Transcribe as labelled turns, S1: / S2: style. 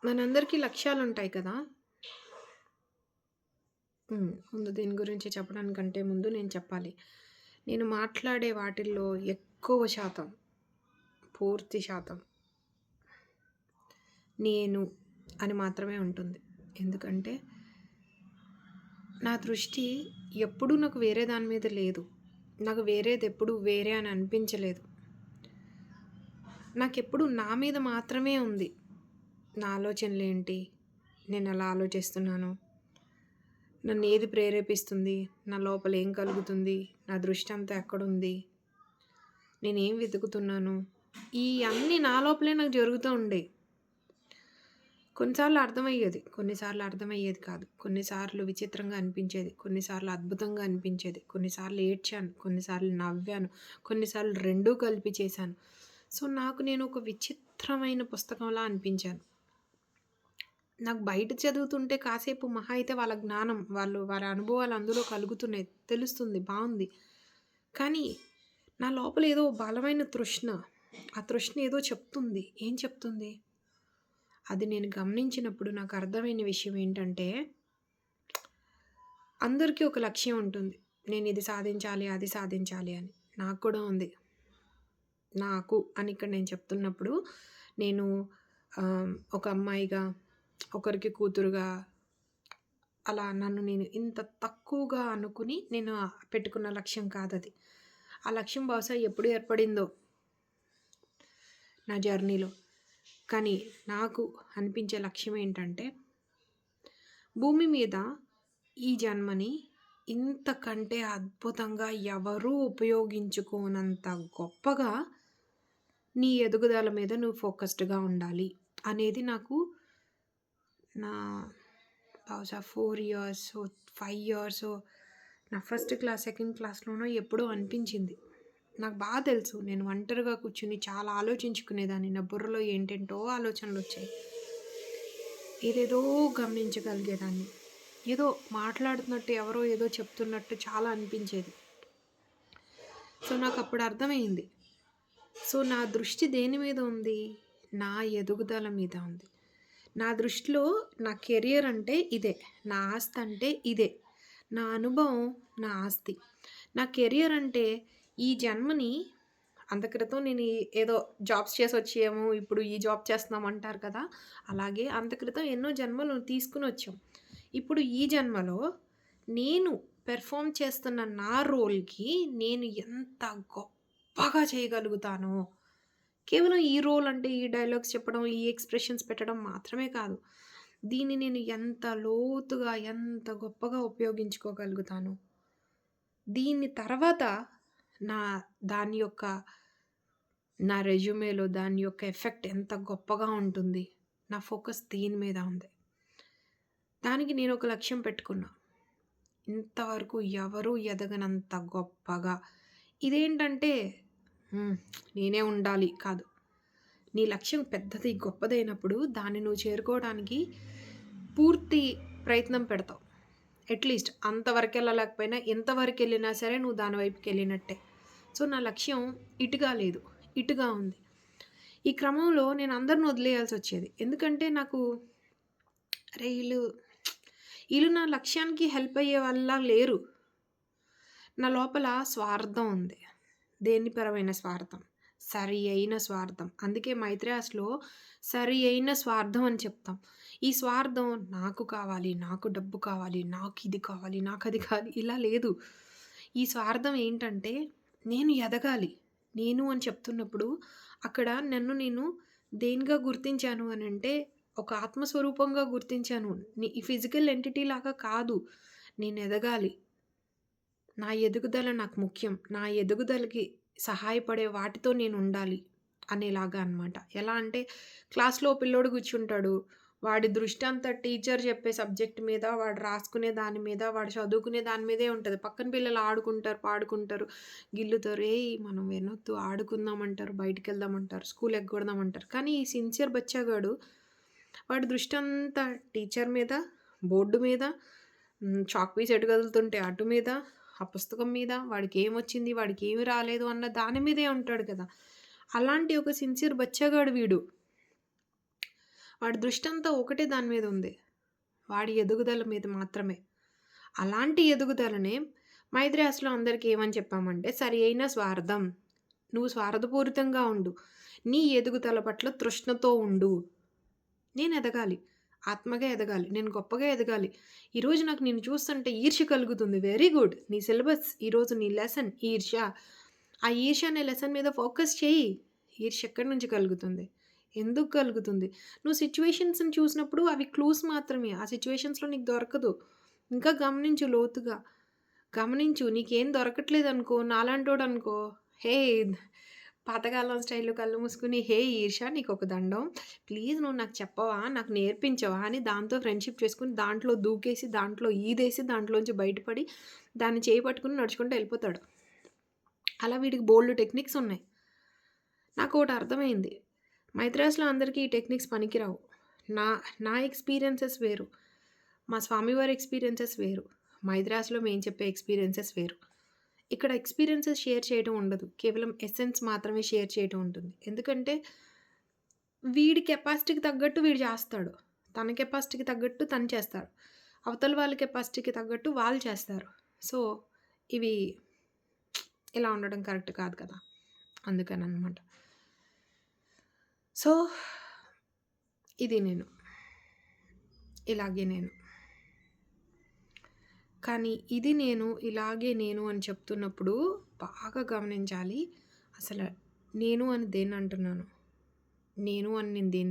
S1: మనందరికీ లక్ష్యాలుంటాయి కదా! ముందు దీని గురించి చెప్పడానికంటే ముందు నేను చెప్పాలి. నేను మాట్లాడే వాటిల్లో ఎక్కువ శాతం, పూర్తి శాతం నేను అని మాత్రమే ఉంటుంది. ఎందుకంటే, నా దృష్టి ఎప్పుడూ నాకు వేరే దాని మీద లేదు. నాకు వేరేదెప్పుడు వేరే అని అనిపించలేదు. నాకెప్పుడు నా మీద మాత్రమే ఉంది. నా ఆలోచనలేంటి? నేనెలా ఆలోచిస్తున్నాను? నన్నేది ప్రేరేపిస్తుంది? నా లోపల ఏం కలుగుతుంది? నా దృష్టంతా ఎక్కడుంది? నేనేం వెతుకుతున్నాను? ఈ అన్నీ నా లోపలే నాకు జరుగుతూ ఉండేయి. కొన్నిసార్లు అర్థమయ్యేది. కొన్నిసార్లు అర్థమయ్యేది కాదు. కొన్నిసార్లు విచిత్రంగా అనిపించేది. కొన్నిసార్లు అద్భుతంగా అనిపించేది. కొన్నిసార్లు ఏడ్చాను. కొన్నిసార్లు నవ్వాను. కొన్నిసార్లు 2 కలిపి చేశాను. సో, నాకు నేను ఒక విచిత్రమైన పుస్తకంలా అనిపించాను. నాకు బయట చదువుతుంటే కాసేపు మహా అయితే వాళ్ళ జ్ఞానం, వారి అనుభవాలు అందులో కలుగుతున్నాయి. తెలుస్తుంది. బావుంది. కానీ నా లోపల ఏదో బలమైన తృష్ణ. ఆ తృష్ణ ఏదో చెప్తుంది. ఏం చెప్తుంది? అది నేను గమనించినప్పుడు నాకు అర్థమైన విషయం ఏంటంటే, అందరికీ ఒక లక్ష్యం ఉంటుంది. నేను ఇది సాధించాలి, అది సాధించాలి అని. నాకు కూడా ఉంది. నాకు అని ఇక్కడ నేను చెప్తున్నప్పుడు నేను ఒక అమ్మాయిగా, ఒకరికి కూతురుగా అలా నన్ను నేను ఇంత తక్కువగా అనుకుని నేను పెట్టుకున్న లక్ష్యం కాదది. ఆ లక్ష్యం బహుశా ఎప్పుడు ఏర్పడిందో నా జర్నీలో. కానీ నాకు అనిపించే లక్ష్యం ఏంటంటే, భూమి మీద ఈ జన్మని ఇంతకంటే అద్భుతంగా ఎవరూ ఉపయోగించుకోనంత గొప్పగా నీ ఎదుగుదల మీద నువ్వు ఫోకస్డ్‌గా ఉండాలి అనేది నాకు నా బహుశా 4 ఇయర్సో, 5 ఇయర్సో నా ఫస్ట్ క్లాస్, సెకండ్ క్లాస్‌లోనో ఎప్పుడో అనిపించింది. నాకు తెలుసు. నేను ఒంటరిగా కూర్చొని చాలా ఆలోచించుకునేదాన్ని. నా బుర్రలో ఏంటేంటో ఆలోచనలొచ్చాయి. ఏదేదో గమనించగలిగేదాన్ని. ఏదో మాట్లాడుతున్నట్టు ఎవరో ఏదో చెప్తున్నట్టు చాలా అనిపించేది. సో, నాకప్పుడు అర్థమైంది. సో, నా దృష్టి దేని మీద ఉంది? నా ఎదుగుదల మీద ఉంది. నా దృష్టిలో నా కెరియర్ అంటే ఇదే. నా ఆస్తి అంటే ఇదే. నా అనుభవం నా ఆస్తి. నా కెరియర్ అంటే ఈ జన్మని అంతక్రితం నేను ఏదో జాబ్స్ చేసొచ్చాము. ఇప్పుడు ఈ జాబ్ చేస్తున్నాం అంటారు కదా! అలాగే అంతక్రితం ఎన్నో జన్మలు తీసుకొనొచ్చాం. ఇప్పుడు ఈ జన్మలో నేను పెర్ఫార్మ్ చేస్తున్న నా రోల్‌కి నేను ఎంత గొప్పగా చేయగలుగుతానో, కేవలం ఈ రోల్ అంటే ఈ డైలాగ్స్ చెప్పడం, ఈ ఎక్స్‌ప్రెషన్స్ పెట్టడం మాత్రమే కాదు. దీన్ని నేను ఎంత లోతుగా, ఎంత గొప్పగా ఉపయోగించుకోగలుగుతాను. దీన్ని తర్వాత నా దాని యొక్క నా రెజ్యూమేలో దాని యొక్క ఎఫెక్ట్ ఎంత గొప్పగా ఉంటుంది. నా ఫోకస్ దీని మీద ఉంది. దానికి నేనొక లక్ష్యం పెట్టుకున్నా. ఇంతవరకు ఎవరు ఎదగనంత గొప్పగా. ఇదేంటంటే హ్మ్. నేనే ఉండాలి కాదు. నీ లక్ష్యం పెద్దది, గొప్పదైనప్పుడు దాన్ని నువ్వు చేరుకోవడానికి పూర్తి ప్రయత్నం పెడతావు. అట్‌లీస్ట్ అంతవరకెళ్ళలేకపోయినా ఎంతవరకెళ్ళినా సరే నువ్వు దాని వైపుకెళ్ళినట్టే. సో, నా లక్ష్యం ఇటుగా లేదు. ఇటుగా ఉంది. ఈ క్రమంలో నేను అందరిని వదిలేయాల్సొచ్చేది. ఎందుకంటే నాకు అరే! ఈళ్ళు నా లక్ష్యానికి హెల్ప్ అయ్యే వాళ్ళలా లేరు. నా లోపల స్వార్థం ఉంది. దేని పరమైన స్వార్థం? సరి అయిన స్వార్థం. అందుకే మైత్రేయాస్‌లో సరి అయిన స్వార్థం అని చెప్తాం. ఈ స్వార్థం నాకు కావాలి, నాకు డబ్బు కావాలి, నాకిది కావాలి, నాకది కావాలి ఇలా లేదు. ఈ స్వార్థం ఏంటంటే నేను ఎదగాలి. నేను అని చెప్తున్నప్పుడు అక్కడ నన్ను నేను దేనిగా గుర్తించాను అనంటే ఒక ఆత్మస్వరూపంగా గుర్తించాను. ఈ ఫిజికల్ ఎంటిటీ లాగా కాదు. నేను ఎదగాలి. నా ఎదుగుదల నాకు ముఖ్యం. నా ఎదుగుదలకి సహాయపడే వాటితో నేనుండాలి అనేలాగా అనమాట. ఎలా అంటే క్లాస్‌లో ఓ పిల్లోడు కూర్చుంటాడు. వాడి దృష్టంతా టీచర్ చెప్పే సబ్జెక్ట్ మీద, వాడు రాసుకునే దాని మీద, వాడు చదువుకునే దాని మీదే ఉంటది. పక్కన పిల్లలు ఆడుకుంటారు, పాడుకుంటారు, గిల్లుతారు. "ఏయ్! మనం వినొద్దు ఆడుకుందాం" అంటారు, బయటికెళ్దామంటారు, స్కూల్ ఎగ్గొడదామంటారు. కానీ ఈ సిన్సియర్ బచ్చాగాడు వాడి దృష్టంతా టీచర్ మీద, బోర్డు మీద, చాక్ పీస్ ఎటు కదులుతుంటే అటు మీద, ఆ పుస్తకం మీద, వాడికేమొచ్చింది, వాడికేమి రాలేదు అన్న దాని మీదే ఉంటాడు కదా! అలాంటి ఒక సిన్సియర్ బచ్చాగాడు వీడు. వాడి దృష్టంతా ఒకటే దాని మీద ఉంది. వాడి ఎదుగుదల మీద మాత్రమే. అలాంటి ఎదుగుదలనే మైద్రాస్‌లో అందరికి ఏమని చెప్పామంటే, సరి అయిన స్వార్థం. నువ్వు స్వార్థపూరితంగా ఉండు. నీ ఎదుగుదల పట్ల తృష్ణతో ఉండు. నేను ఎదగాలి. ఆత్మగా ఎదగాలి. నేను గొప్పగా ఎదగాలి. ఈరోజు నాకు నిన్ను చూస్తుంటే ఈర్ష్య కలుగుతుంది. Very good. నీ సిలబస్ ఈరోజు నీ లెసన్ ఈర్ష్య. ఆ ఈర్ష్య అనే లెసన్ మీద ఫోకస్ చెయ్యి. ఈర్ష్య ఎక్కడి నుంచి కలుగుతుంది? ఎందుకు కలుగుతుంది? నువ్వు సిట్యుయేషన్స్‌ని చూసినప్పుడు అవి క్లూస్ మాత్రమే. ఆ సిట్యుయేషన్స్‌లో నీకు దొరకదు. ఇంకా గమనించు లోతుగా. గమనించు. నీకేం దొరకట్లేదనుకో, నాలాంటోడనుకో, హే! పాతకాలం స్టైల్‌లో కళ్ళు మూసుకొని, హే ఈర్ష నీకొక దండం. ప్లీజ్ నువ్వు నాకు చెప్పవా? నాకు నేర్పించవా? అని దాంతో ఫ్రెండ్‌షిప్ చేసుకొని, దాంట్లో దూకేసి, దాంట్లో ఈదేసి, దాంట్లోంచి బయటపడి, దాన్ని చేయి పట్టుకొని నడుచుకుంటూ ఎళ్ళిపోతాడు. అలా వీడికి బోలెడు టెక్నిక్స్ ఉన్నాయి. నాకోటి అర్థమైంది. మైత్రాస్‌లో అందరికీ ఈ టెక్నిక్స్ పనికిరావు. నా నా ఎక్స్‌పీరియన్సెస్ వేరు. మా స్వామివారి ఎక్స్‌పీరియన్సెస్ వేరు. మైద్రాస్‌లో మేము చెప్పే ఎక్స్‌పీరియన్సెస్ వేరు. ఇక్కడ ఎక్స్‌పీరియన్సెస్ షేర్ చేయడం ఉండదు. కేవలం ఎసెన్స్ మాత్రమే షేర్ చేయటం ఉంటుంది. ఎందుకంటే వీడి కెపాసిటీకి తగ్గట్టు వీడు చేస్తాడు. తన కెపాసిటీకి తగ్గట్టు తను చేస్తాడు. అవతల వాళ్ళ కెపాసిటీకి తగ్గట్టు వాళ్ళు చేస్తారు. సో, ఇవి ఇలా ఉండడం కరెక్ట్ కాదు కదా! అందుకననమాట. సో, ఇది నేను. ఇలాగే నేను. కానీ ఇది నేను, ఇలాగే నేను అని చెప్తున్నప్పుడు బాగా గమనించాలి. అసల నేను అని దేన్నంటున్నాను? నేను అని నేను దేన్ని